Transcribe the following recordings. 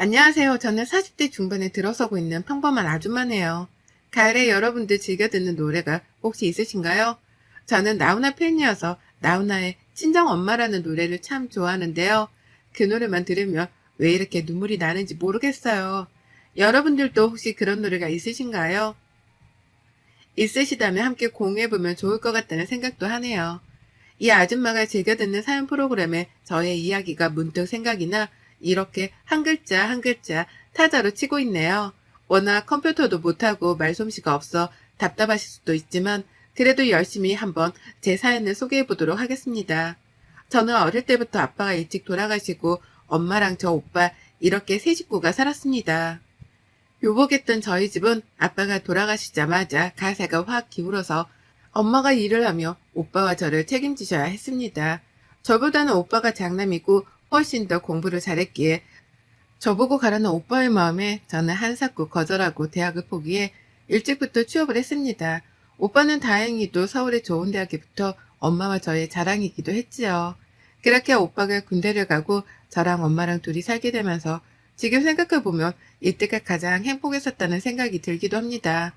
안녕하세요. 저는 40대 중반에 들어서고 있는 평범한 아줌마네요. 가을에 여러분들 즐겨 듣는 노래가 혹시 있으신가요? 저는 나훈아 팬이어서 나훈아의 친정엄마라는 노래를 참 좋아하는데요. 그 노래만 들으면 왜 이렇게 눈물이 나는지 모르겠어요. 여러분들도 혹시 그런 노래가 있으신가요? 있으시다면 함께 공유해보면 좋을 것 같다는 생각도 하네요. 이 아줌마가 즐겨 듣는 사연 프로그램에 저의 이야기가 문득 생각이 나 이렇게 한 글자 한 글자 타자로 치고 있네요. 워낙 컴퓨터도 못하고 말솜씨가 없어 답답하실 수도 있지만 그래도 열심히 한번 제 사연을 소개해 보도록 하겠습니다. 저는 어릴 때부터 아빠가 일찍 돌아가시고 엄마랑 저 오빠 이렇게 세 식구가 살았습니다. 요복했던 저희 집은 아빠가 돌아가시자마자 가세가 확 기울어서 엄마가 일을 하며 오빠와 저를 책임지셔야 했습니다. 저보다는 오빠가 장남이고 훨씬 더 공부를 잘했기에 저보고 가라는 오빠의 마음에 저는 한사코 거절하고 대학을 포기해 일찍부터 취업을 했습니다. 오빠는 다행히도 서울의 좋은 대학에 붙어 엄마와 저의 자랑이기도 했지요. 그렇게 오빠가 군대를 가고 저랑 엄마랑 둘이 살게 되면서 지금 생각해보면 이때가 가장 행복했었다는 생각이 들기도 합니다.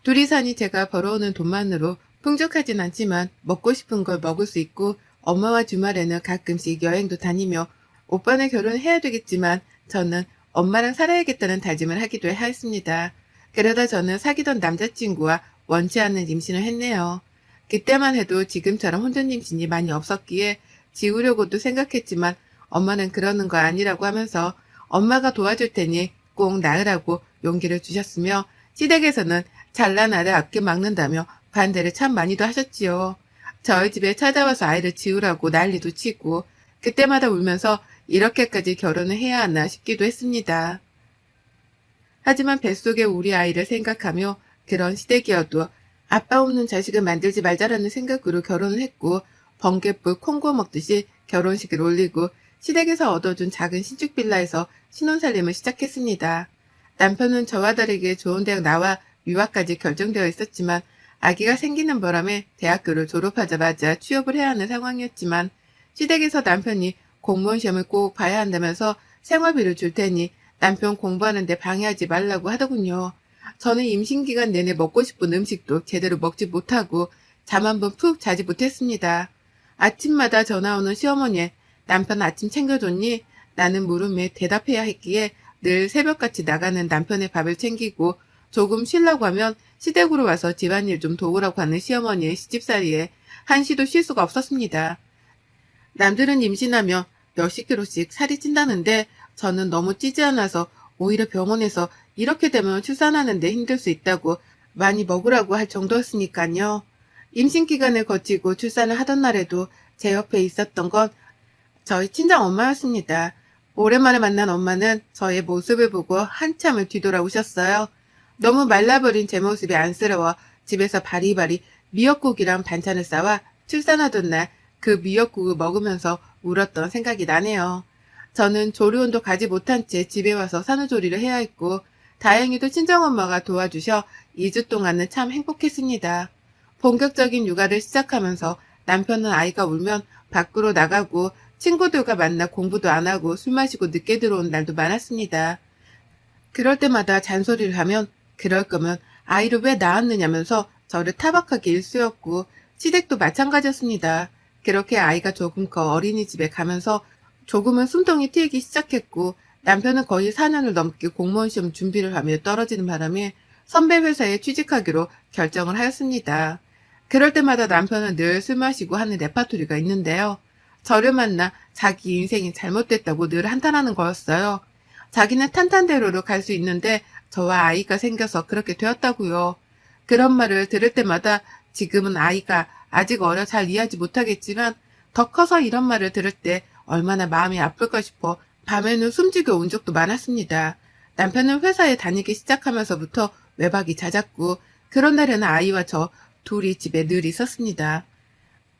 둘이 사니 제가 벌어오는 돈만으로 풍족하진 않지만 먹고 싶은 걸 먹을 수 있고 엄마와 주말에는 가끔씩 여행도 다니며 오빠는 결혼해야 되겠지만 저는 엄마랑 살아야겠다는 다짐을 하기도 하였습니다. 그러다 저는 사귀던 남자친구와 원치 않는 임신을 했네요. 그때만 해도 지금처럼 혼전 임신이 많이 없었기에 지우려고도 생각했지만 엄마는 그러는 거 아니라고 하면서 엄마가 도와줄 테니 꼭 낳으라고 용기를 주셨으며 시댁에서는 잘난 아들 아껴 막는다며 반대를 참 많이도 하셨지요. 저희 집에 찾아와서 아이를 지우라고 난리도 치고 그때마다 울면서 이렇게까지 결혼을 해야 하나 싶기도 했습니다. 하지만 뱃속에 우리 아이를 생각하며 그런 시댁이어도 아빠 없는 자식을 만들지 말자라는 생각으로 결혼을 했고 번갯불 콩고 먹듯이 결혼식을 올리고 시댁에서 얻어준 작은 신축 빌라에서 신혼살림을 시작했습니다. 남편은 저와 다르게 좋은 대학 나와 유학까지 결정되어 있었지만 아기가 생기는 바람에 대학교를 졸업하자마자 취업을 해야 하는 상황이었지만 시댁에서 남편이 공무원 시험을 꼭 봐야 한다면서 생활비를 줄 테니 남편 공부하는데 방해하지 말라고 하더군요. 저는 임신기간 내내 먹고 싶은 음식도 제대로 먹지 못하고 잠 한 번 푹 자지 못했습니다. 아침마다 전화 오는 시어머니에 남편 아침 챙겨줬니? 나는 물음에 대답해야 했기에 늘 새벽같이 나가는 남편의 밥을 챙기고 조금 쉬려고 하면 시댁으로 와서 집안일 좀 도우라고 하는 시어머니의 시집살이에 한시도 쉴 수가 없었습니다. 남들은 임신하면 몇십 킬로씩 살이 찐다는데 저는 너무 찌지 않아서 오히려 병원에서 이렇게 되면 출산하는데 힘들 수 있다고 많이 먹으라고 할 정도였으니까요. 임신 기간을 거치고 출산을 하던 날에도 제 옆에 있었던 건 저희 친정 엄마였습니다. 오랜만에 만난 엄마는 저의 모습을 보고 한참을 뒤돌아오셨어요. 너무 말라버린 제 모습이 안쓰러워 집에서 바리바리 미역국이랑 반찬을 싸와 출산하던 날 그 미역국을 먹으면서 울었던 생각이 나네요. 저는 조리원도 가지 못한 채 집에 와서 산후조리를 해야 했고 다행히도 친정엄마가 도와주셔 2주 동안은 참 행복했습니다. 본격적인 육아를 시작하면서 남편은 아이가 울면 밖으로 나가고 친구들과 만나 공부도 안 하고 술 마시고 늦게 들어온 날도 많았습니다. 그럴 때마다 잔소리를 하면 그럴 거면 아이를 왜 낳았느냐면서 저를 타박하게 일쑤였고 시댁도 마찬가지였습니다. 그렇게 아이가 조금 커 어린이집에 가면서 조금은 숨통이 트이기 시작했고 남편은 거의 4년을 넘게 공무원 시험 준비를 하며 떨어지는 바람에 선배 회사에 취직하기로 결정을 하였습니다. 그럴 때마다 남편은 늘 술 마시고 하는 레파토리가 있는데요. 저를 만나 자기 인생이 잘못됐다고 늘 한탄하는 거였어요. 자기는 탄탄대로로 갈 수 있는데 저와 아이가 생겨서 그렇게 되었다고요. 그런 말을 들을 때마다 지금은 아이가 아직 어려 잘 이해하지 못하겠지만 더 커서 이런 말을 들을 때 얼마나 마음이 아플까 싶어 밤에는 숨지게 운 적도 많았습니다. 남편은 회사에 다니기 시작하면서부터 외박이 잦았고 그런 날에는 아이와 저 둘이 집에 늘 있었습니다.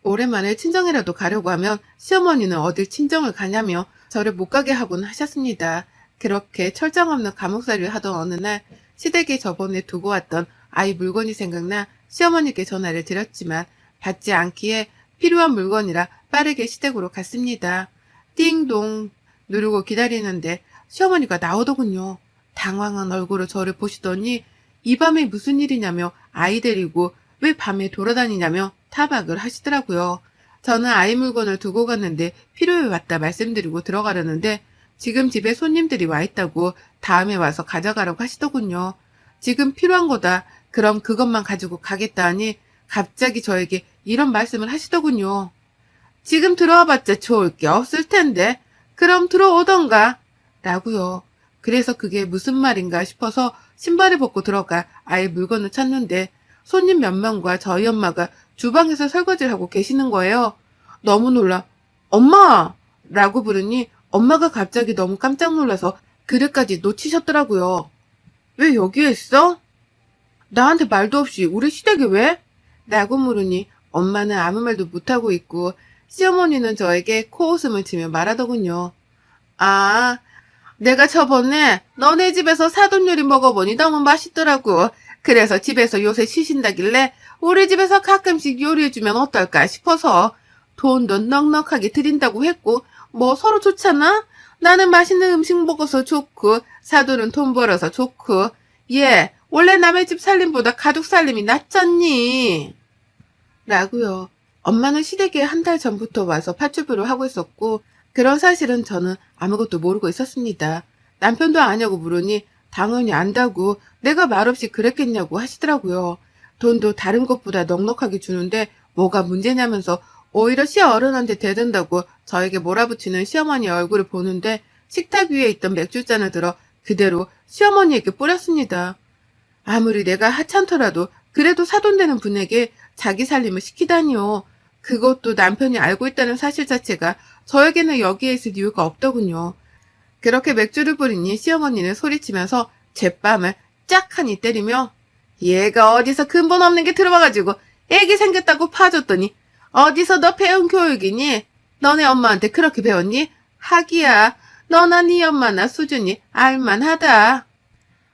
오랜만에 친정이라도 가려고 하면 시어머니는 어딜 친정을 가냐며 저를 못 가게 하곤 하셨습니다. 그렇게 철장 없는 감옥살이를 하던 어느 날 시댁에 저번에 두고 왔던 아이 물건이 생각나 시어머니께 전화를 드렸지만 받지 않기에 필요한 물건이라 빠르게 시댁으로 갔습니다. 띵동 누르고 기다리는데 시어머니가 나오더군요. 당황한 얼굴로 저를 보시더니 이 밤에 무슨 일이냐며 아이 데리고 왜 밤에 돌아다니냐며 타박을 하시더라고요. 저는 아이 물건을 두고 갔는데 필요해 왔다 말씀드리고 들어가려는데 지금 집에 손님들이 와 있다고 다음에 와서 가져가라고 하시더군요. 지금 필요한 거다. 그럼 그것만 가지고 가겠다 하니 갑자기 저에게 이런 말씀을 하시더군요. 지금 들어와봤자 좋을 게 없을 텐데 그럼 들어오던가 라고요. 그래서 그게 무슨 말인가 싶어서 신발을 벗고 들어가 아이 물건을 찾는데 손님 몇 명과 저희 엄마가 주방에서 설거지를 하고 계시는 거예요. 너무 놀라 엄마! 라고 부르니 엄마가 갑자기 너무 깜짝 놀라서 그릇까지 놓치셨더라고요. 왜 여기에 있어? 나한테 말도 없이 우리 시댁에 왜? 라고 물으니 엄마는 아무 말도 못하고 있고 시어머니는 저에게 코웃음을 치며 말하더군요. 아, 내가 저번에 너네 집에서 사돈 요리 먹어보니 너무 맛있더라고. 그래서 집에서 요새 쉬신다길래 우리 집에서 가끔씩 요리해주면 어떨까 싶어서 돈도 넉넉하게 드린다고 했고 뭐 서로 좋잖아? 나는 맛있는 음식 먹어서 좋고 사돈은 돈 벌어서 좋고 얘 원래 남의 집 살림보다 가족 살림이 낫잖니? 라고요. 엄마는 시댁에 한 달 전부터 와서 파출부를 하고 있었고 그런 사실은 저는 아무것도 모르고 있었습니다. 남편도 아냐고 물으니 당연히 안다고 내가 말없이 그랬겠냐고 하시더라고요. 돈도 다른 것보다 넉넉하게 주는데 뭐가 문제냐면서 오히려 시어른한테 대든다고 저에게 몰아붙이는 시어머니의 얼굴을 보는데 식탁 위에 있던 맥주잔을 들어 그대로 시어머니에게 뿌렸습니다. 아무리 내가 하찮더라도 그래도 사돈되는 분에게 자기 살림을 시키다니요. 그것도 남편이 알고 있다는 사실 자체가 저에게는 여기에 있을 이유가 없더군요. 그렇게 맥주를 뿌리니 시어머니는 소리치면서 제 뺨을 짝하니 때리며 얘가 어디서 근본 없는 게 들어와가지고 애기 생겼다고 파줬더니 어디서 너 배운 교육이니? 너네 엄마한테 그렇게 배웠니? 하기야 너나 네 엄마나 수준이 알만하다.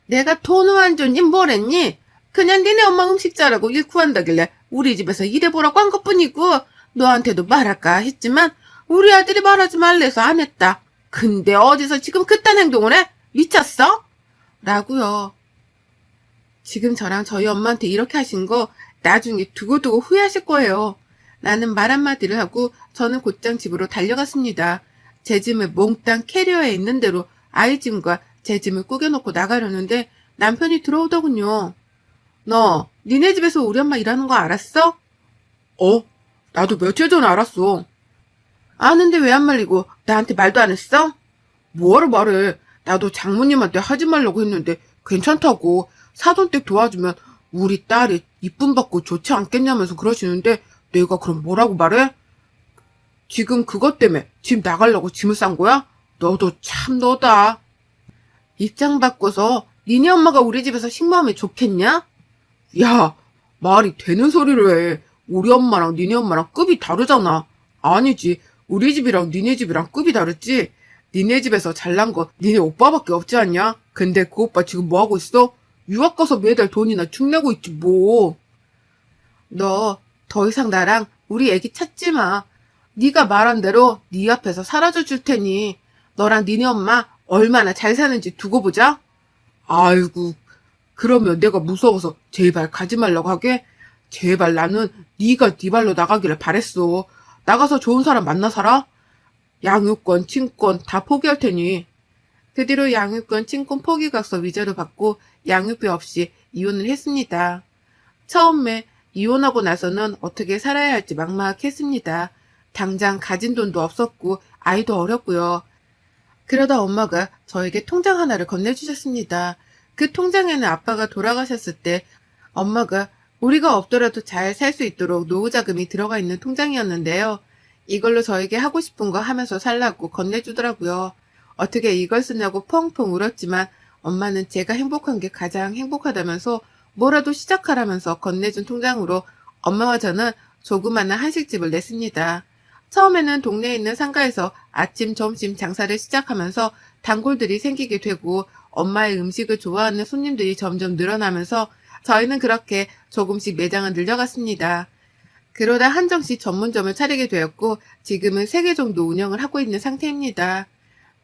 내가 돈을 안 줬니 뭐랬니? 그냥 니네 엄마 음식 잘하고 일 구한다길래 우리 집에서 일해보라고 한 것뿐이고 너한테도 말할까 했지만 우리 아들이 말하지 말래서 안 했다. 근데 어디서 지금 그딴 행동을 해? 미쳤어? 라고요. 지금 저랑 저희 엄마한테 이렇게 하신 거 나중에 두고두고 후회하실 거예요. 나는 말 한마디를 하고 저는 곧장 집으로 달려갔습니다. 제 짐을 몽땅 캐리어에 있는 대로 아이 짐과 제 짐을 꾸겨놓고 나가려는데 남편이 들어오더군요. 너 니네 집에서 우리 엄마 일하는 거 알았어? 나도 며칠 전에 알았어. 아는데 왜 안 말리고 나한테 말도 안 했어? 뭐하러 말해. 나도 장모님한테 하지 말라고 했는데 괜찮다고. 사돈댁 도와주면 우리 딸이 이쁨 받고 좋지 않겠냐면서 그러시는데 내가 그럼 뭐라고 말해? 지금 그것 때문에 집 나가려고 짐을 싼 거야? 너도 참 너다. 입장 바꿔서 니네 엄마가 우리 집에서 식모하면 좋겠냐? 야, 말이 되는 소리를 해. 우리 엄마랑 니네 엄마랑 급이 다르잖아. 아니지. 우리 집이랑 니네 집이랑 급이 다르지. 니네 집에서 잘난 거 니네 오빠밖에 없지 않냐? 근데 그 오빠 지금 뭐하고 있어? 유학 가서 매달 돈이나 축내고 있지 뭐. 너 더 이상 나랑 우리 애기 찾지 마. 네가 말한 대로 네 앞에서 사라져 줄 테니 너랑 니네 엄마 얼마나 잘 사는지 두고 보자. 아이고, 그러면 내가 무서워서 제발 가지 말라고 하게? 제발 나는 네가 네 발로 나가기를 바랬어. 나가서 좋은 사람 만나 살아? 양육권, 친권 다 포기할 테니. 그 뒤로 양육권, 친권 포기각서 위자료 받고 양육비 없이 이혼을 했습니다. 처음에 이혼하고 나서는 어떻게 살아야 할지 막막했습니다. 당장 가진 돈도 없었고 아이도 어렸고요. 그러다 엄마가 저에게 통장 하나를 건네주셨습니다. 그 통장에는 아빠가 돌아가셨을 때 엄마가 우리가 없더라도 잘 살 수 있도록 노후자금이 들어가 있는 통장이었는데요. 이걸로 저에게 하고 싶은 거 하면서 살라고 건네주더라고요. 어떻게 이걸 쓰냐고 펑펑 울었지만 엄마는 제가 행복한 게 가장 행복하다면서 뭐라도 시작하라면서 건네준 통장으로 엄마와 저는 조그마한 한식집을 냈습니다. 처음에는 동네에 있는 상가에서 아침, 점심 장사를 시작하면서 단골들이 생기게 되고 엄마의 음식을 좋아하는 손님들이 점점 늘어나면서 저희는 그렇게 조금씩 매장을 늘려갔습니다. 그러다 한정식 전문점을 차리게 되었고 지금은 3개 정도 운영을 하고 있는 상태입니다.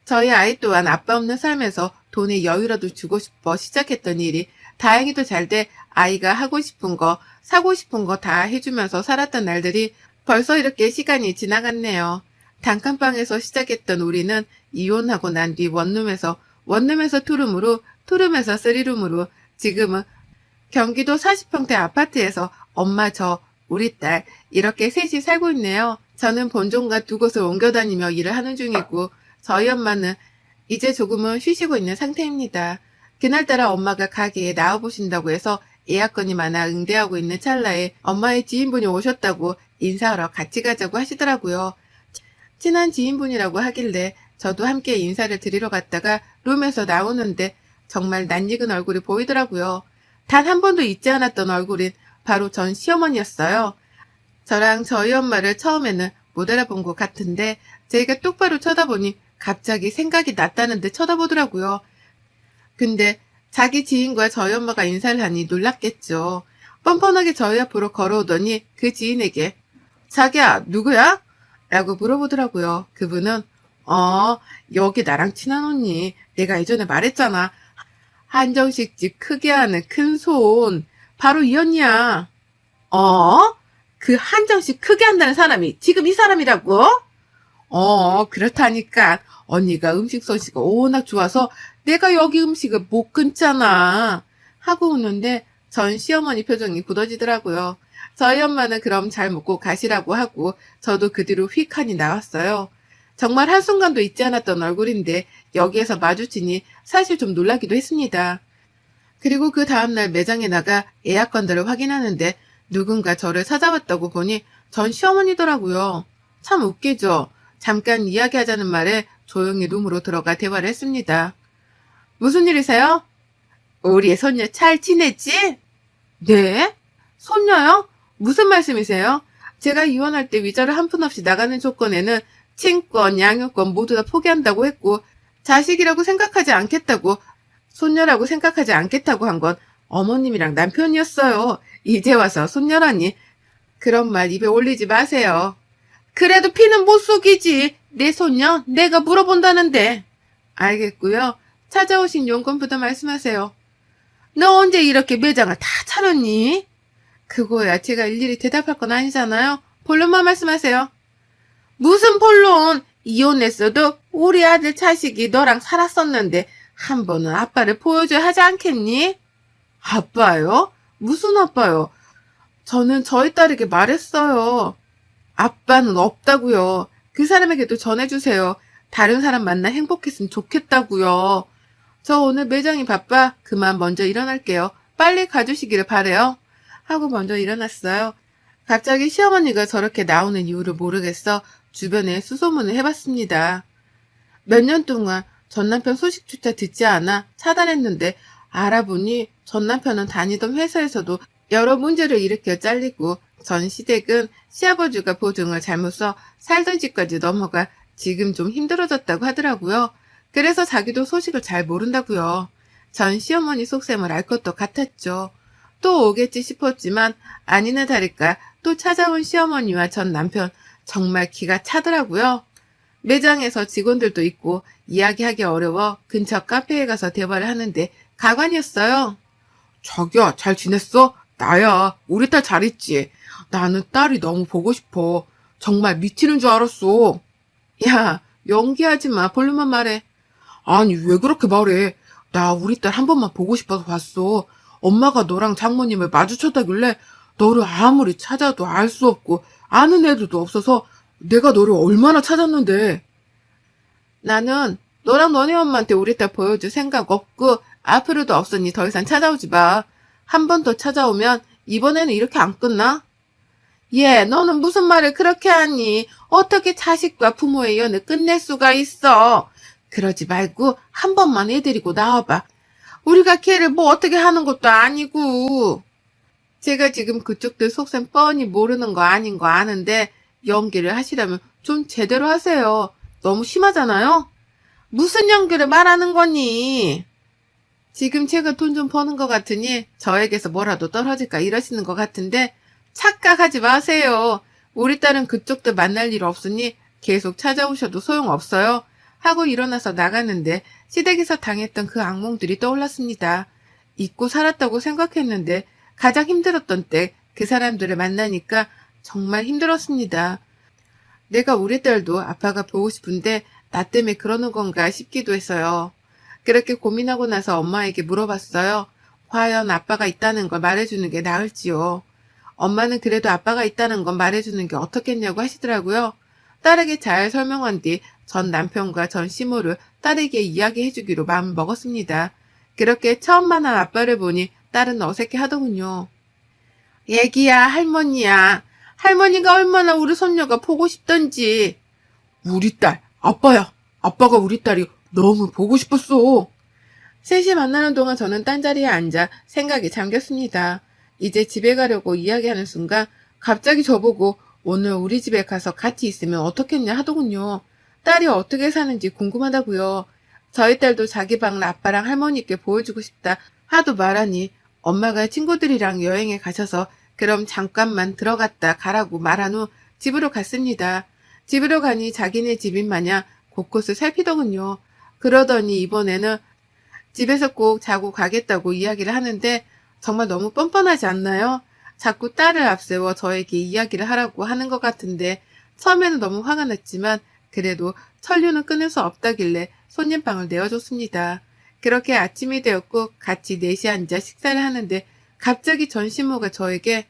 저희 아이 또한 아빠 없는 삶에서 돈의 여유라도 주고 싶어 시작했던 일이 다행히도 잘 돼 아이가 하고 싶은 거, 사고 싶은 거 다 해주면서 살았던 날들이 벌써 이렇게 시간이 지나갔네요. 단칸방에서 시작했던 우리는 이혼하고 난 뒤 원룸에서 투룸으로, 투룸에서 쓰리룸으로 지금은 경기도 40평대 아파트에서 엄마 우리 딸 이렇게 셋이 살고 있네요. 저는 본종과 두 곳을 옮겨 다니며 일을 하는 중이고 저희 엄마는 이제 조금은 쉬시고 있는 상태입니다. 그날따라 엄마가 가게에 나와보신다고 해서 예약건이 많아 응대하고 있는 찰나에 엄마의 지인분이 오셨다고 인사하러 같이 가자고 하시더라고요. 친한 지인분이라고 하길래 저도 함께 인사를 드리러 갔다가 룸에서 나오는데 정말 낯익은 얼굴이 보이더라고요. 단 한 번도 잊지 않았던 얼굴인 바로 전 시어머니였어요. 저랑 저희 엄마를 처음에는 못 알아본 것 같은데 제가 똑바로 쳐다보니 갑자기 생각이 났다는데 쳐다보더라고요. 근데 자기 지인과 저희 엄마가 인사를 하니 놀랐겠죠. 뻔뻔하게 저희 앞으로 걸어오더니 그 지인에게 자기야 누구야? 라고 물어보더라고요. 그분은 여기 나랑 친한 언니 내가 예전에 말했잖아. 한정식집 크게 하는 큰 손 바로 이 언니야. 그 한정식 크게 한다는 사람이 지금 이 사람이라고? 그렇다니까. 언니가 음식 솜씨가 워낙 좋아서 내가 여기 음식을 못 끊잖아. 하고 웃는데 전 시어머니 표정이 굳어지더라고요. 저희 엄마는 그럼 잘 먹고 가시라고 하고 저도 그 뒤로 휙하니 나왔어요. 정말 한순간도 잊지 않았던 얼굴인데 여기에서 마주치니 사실 좀 놀라기도 했습니다. 그리고 그 다음날 매장에 나가 예약건들을 확인하는데 누군가 저를 찾아왔다고 보니 전 시어머니더라고요. 참 웃기죠. 잠깐 이야기하자는 말에 조용히 룸으로 들어가 대화를 했습니다. 무슨 일이세요? 우리의 손녀 잘 지냈지? 네? 손녀요? 무슨 말씀이세요? 제가 이혼할 때 위자료 한 푼 없이 나가는 조건에는 친권, 양육권 모두 다 포기한다고 했고 자식이라고 생각하지 않겠다고, 손녀라고 생각하지 않겠다고 한 건 어머님이랑 남편이었어요. 이제 와서 손녀라니. 그런 말 입에 올리지 마세요. 그래도 피는 못 속이지. 내 손녀 내가 물어본다는데. 알겠고요. 찾아오신 용건부터 말씀하세요. 너 언제 이렇게 매장을 다 차렸니? 그거야 제가 일일이 대답할 건 아니잖아요. 본론만 말씀하세요. 무슨 본론? 이혼했어도 우리 아들 자식이 너랑 살았었는데 한 번은 아빠를 보여줘야 하지 않겠니? 아빠요? 무슨 아빠요? 저는 저희 딸에게 말했어요. 아빠는 없다고요. 그 사람에게도 전해주세요. 다른 사람 만나 행복했으면 좋겠다고요. 저 오늘 매장이 바빠 그만 먼저 일어날게요. 빨리 가주시기를 바래요. 하고 먼저 일어났어요. 갑자기 시어머니가 저렇게 나오는 이유를 모르겠어 주변에 수소문을 해봤습니다. 몇 년 동안 전 남편 소식조차 듣지 않아 차단했는데 알아보니 전 남편은 다니던 회사에서도 여러 문제를 일으켜 잘리고 전 시댁은 시아버지가 보증을 잘못 써 살던 집까지 넘어가 지금 좀 힘들어졌다고 하더라고요. 그래서 자기도 소식을 잘 모른다고요. 전 시어머니 속셈을 알 것도 같았죠. 또 오겠지 싶었지만 아니나 다를까 또 찾아온 시어머니와 전 남편 정말 기가 차더라고요. 매장에서 직원들도 있고 이야기하기 어려워 근처 카페에 가서 대화를 하는데 가관이었어요. 자기야 잘 지냈어? 나야. 우리 딸 잘 있지? 나는 딸이 너무 보고 싶어. 정말 미치는 줄 알았어. 야 연기하지 마. 본론만 말해. 아니 왜 그렇게 말해. 나 우리 딸 한 번만 보고 싶어서 왔어. 엄마가 너랑 장모님을 마주쳤다길래 너를 아무리 찾아도 알 수 없고 아는 애들도 없어서 내가 너를 얼마나 찾았는데. 나는 너랑 너네 엄마한테 우리 딸 보여줄 생각 없고 앞으로도 없으니 더 이상 찾아오지 마. 한 번 더 찾아오면 이번에는 이렇게 안 끝나? 얘 너는 무슨 말을 그렇게 하니? 어떻게 자식과 부모의 연을 끝낼 수가 있어? 그러지 말고 한 번만 애 데리고 나와봐. 우리가 걔를 뭐 어떻게 하는 것도 아니고. 제가 지금 그쪽들 속셈 뻔히 모르는 거 아닌 거 아는데 연기를 하시려면 좀 제대로 하세요. 너무 심하잖아요? 무슨 연기를 말하는 거니? 지금 제가 돈 좀 버는 것 같으니 저에게서 뭐라도 떨어질까 이러시는 것 같은데 착각하지 마세요. 우리 딸은 그쪽들 만날 일 없으니 계속 찾아오셔도 소용없어요. 하고 일어나서 나갔는데 시댁에서 당했던 그 악몽들이 떠올랐습니다. 잊고 살았다고 생각했는데 가장 힘들었던 때 그 사람들을 만나니까 정말 힘들었습니다. 내가 우리 딸도 아빠가 보고 싶은데 나 때문에 그러는 건가 싶기도 했어요. 그렇게 고민하고 나서 엄마에게 물어봤어요. 과연 아빠가 있다는 걸 말해주는 게 나을지요. 엄마는 그래도 아빠가 있다는 건 말해주는 게 어떻겠냐고 하시더라고요. 딸에게 잘 설명한 뒤 전 남편과 전 시모를 딸에게 이야기해주기로 마음을 먹었습니다. 그렇게 처음 만난 아빠를 보니 딸은 어색해 하더군요. 얘기야, 할머니야. 할머니가 얼마나 우리 손녀가 보고 싶던지. 우리 딸, 아빠야. 아빠가 우리 딸이 너무 보고 싶었어. 셋이 만나는 동안 저는 딴자리에 앉아 생각에 잠겼습니다. 이제 집에 가려고 이야기하는 순간 갑자기 저보고 오늘 우리 집에 가서 같이 있으면 어떻겠냐 하더군요. 딸이 어떻게 사는지 궁금하다고요. 저희 딸도 자기 방을 아빠랑 할머니께 보여주고 싶다 하도 말하니 엄마가 친구들이랑 여행에 가셔서 그럼 잠깐만 들어갔다 가라고 말한 후 집으로 갔습니다. 집으로 가니 자기네 집인 마냥 곳곳을 살피더군요. 그러더니 이번에는 집에서 꼭 자고 가겠다고 이야기를 하는데 정말 너무 뻔뻔하지 않나요? 자꾸 딸을 앞세워 저에게 이야기를 하라고 하는 것 같은데 처음에는 너무 화가 났지만 그래도 천류는 끊을 수 없다길래 손님방을 내어줬습니다. 그렇게 아침이 되었고 같이 넷이 앉아 식사를 하는데 갑자기 전시모가 저에게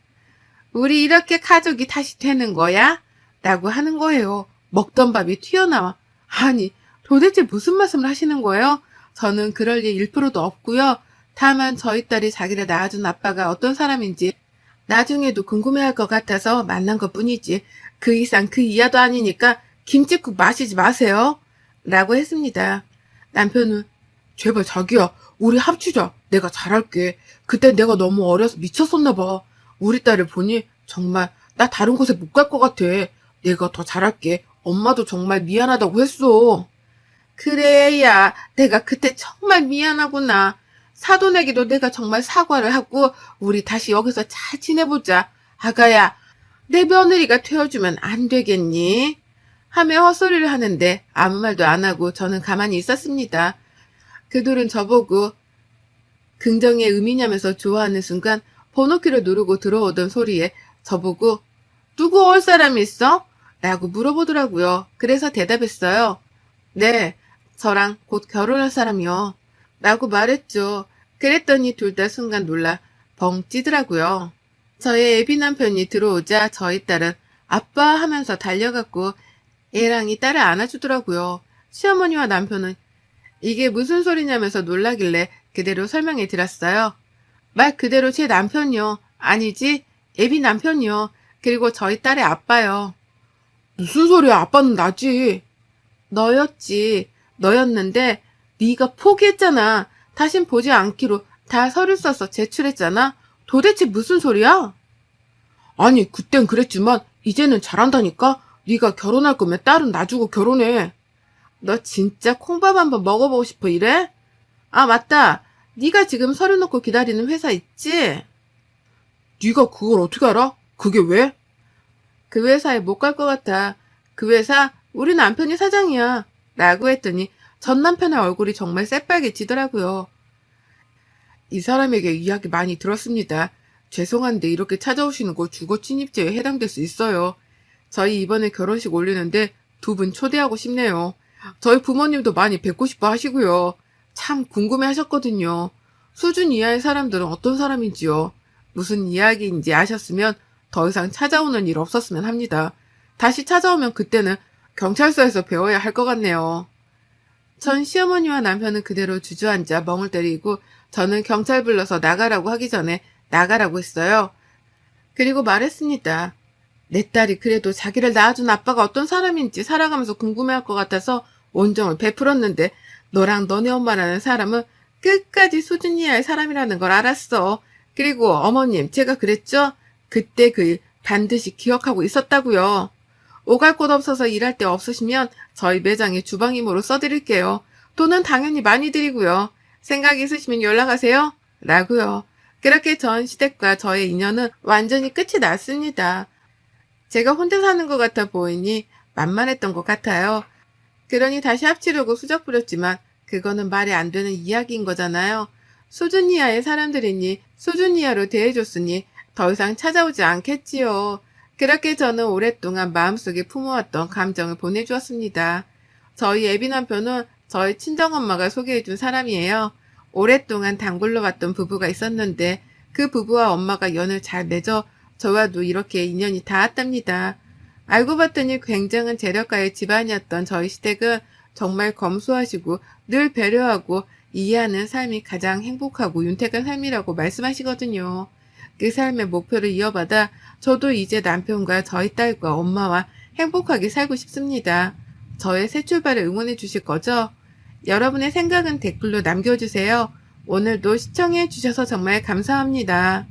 우리 이렇게 가족이 다시 되는 거야? 라고 하는 거예요. 먹던 밥이 튀어나와. 아니 도대체 무슨 말씀을 하시는 거예요? 저는 그럴 일 1%도 없고요. 다만 저희 딸이 자기를 낳아준 아빠가 어떤 사람인지 나중에도 궁금해할 것 같아서 만난 것뿐이지 그 이상 그 이하도 아니니까 김칫국 마시지 마세요. 라고 했습니다. 남편은 제발 자기야 우리 합치자. 내가 잘할게. 그때 내가 너무 어려서 미쳤었나 봐. 우리 딸을 보니 정말 나 다른 곳에 못 갈 것 같아. 내가 더 잘할게. 엄마도 정말 미안하다고 했어. 그래 야 내가 그때 정말 미안하구나. 사돈에게도 내가 정말 사과를 하고 우리 다시 여기서 잘 지내보자. 아가야 내 며느리가 되어주면 안 되겠니? 하며 헛소리를 하는데 아무 말도 안 하고 저는 가만히 있었습니다. 그들은 저보고 긍정의 의미냐면서 좋아하는 순간 번호키를 누르고 들어오던 소리에 저보고 누구 올 사람이 있어? 라고 물어보더라고요. 그래서 대답했어요. 네, 저랑 곧 결혼할 사람이요. 라고 말했죠. 그랬더니 둘 다 순간 놀라 벙 찌더라고요. 저의 애비 남편이 들어오자 저희 딸은 아빠 하면서 달려갔고 애랑이 딸을 안아주더라고요. 시어머니와 남편은 이게 무슨 소리냐면서 놀라길래 그대로 설명해 드렸어요. 말 그대로 제 남편이요. 아니지, 애비 남편이요. 그리고 저희 딸의 아빠요. 무슨 소리야, 아빠는 나지. 너였지. 너였는데 네가 포기했잖아. 다신 보지 않기로 다 서류 써서 제출했잖아. 도대체 무슨 소리야? 아니, 그땐 그랬지만 이제는 잘한다니까. 네가 결혼할 거면 딸은 놔주고 결혼해. 너 진짜 콩밥 한번 먹어보고 싶어 이래? 아 맞다. 네가 지금 서류 놓고 기다리는 회사 있지? 네가 그걸 어떻게 알아? 그게 왜? 그 회사에 못 갈 것 같아. 그 회사 우리 남편이 사장이야. 라고 했더니 전 남편의 얼굴이 정말 새빨개지더라고요. 이 사람에게 이야기 많이 들었습니다. 죄송한데 이렇게 찾아오시는 거 주거 침입죄에 해당될 수 있어요. 저희 이번에 결혼식 올리는데 2분 초대하고 싶네요. 저희 부모님도 많이 뵙고 싶어 하시고요. 참 궁금해 하셨거든요. 수준 이하의 사람들은 어떤 사람인지요. 무슨 이야기인지 아셨으면 더 이상 찾아오는 일 없었으면 합니다. 다시 찾아오면 그때는 경찰서에서 배워야 할 것 같네요. 전 시어머니와 남편은 그대로 주저앉아 멍을 때리고 저는 경찰 불러서 나가라고 하기 전에 나가라고 했어요. 그리고 말했습니다. 내 딸이 그래도 자기를 낳아준 아빠가 어떤 사람인지 살아가면서 궁금해할 것 같아서 온정을 베풀었는데 너랑 너네 엄마라는 사람은 끝까지 수준 이하의 사람이라는 걸 알았어. 그리고 어머님 제가 그랬죠? 그때 그 일 반드시 기억하고 있었다고요. 오갈 곳 없어서 일할 데 없으시면 저희 매장에 주방임으로 써드릴게요. 돈은 당연히 많이 드리고요. 생각 있으시면 연락하세요. 라고요. 그렇게 전 시댁과 저의 인연은 완전히 끝이 났습니다. 제가 혼자 사는 것 같아 보이니 만만했던 것 같아요. 그러니 다시 합치려고 수작 부렸지만 그거는 말이 안 되는 이야기인 거잖아요. 수준 이하의 사람들이니 수준 이하로 대해줬으니 더 이상 찾아오지 않겠지요. 그렇게 저는 오랫동안 마음속에 품어왔던 감정을 보내주었습니다. 저희 애비 남편은 저희 친정엄마가 소개해준 사람이에요. 오랫동안 단골로 왔던 부부가 있었는데 그 부부와 엄마가 연을 잘 맺어 저와도 이렇게 인연이 닿았답니다. 알고 봤더니 굉장한 재력가의 집안이었던 저희 시댁은 정말 검소하시고 늘 배려하고 이해하는 삶이 가장 행복하고 윤택한 삶이라고 말씀하시거든요. 그 삶의 목표를 이어받아 저도 이제 남편과 저희 딸과 엄마와 행복하게 살고 싶습니다. 저의 새 출발을 응원해 주실 거죠? 여러분의 생각은 댓글로 남겨주세요. 오늘도 시청해 주셔서 정말 감사합니다.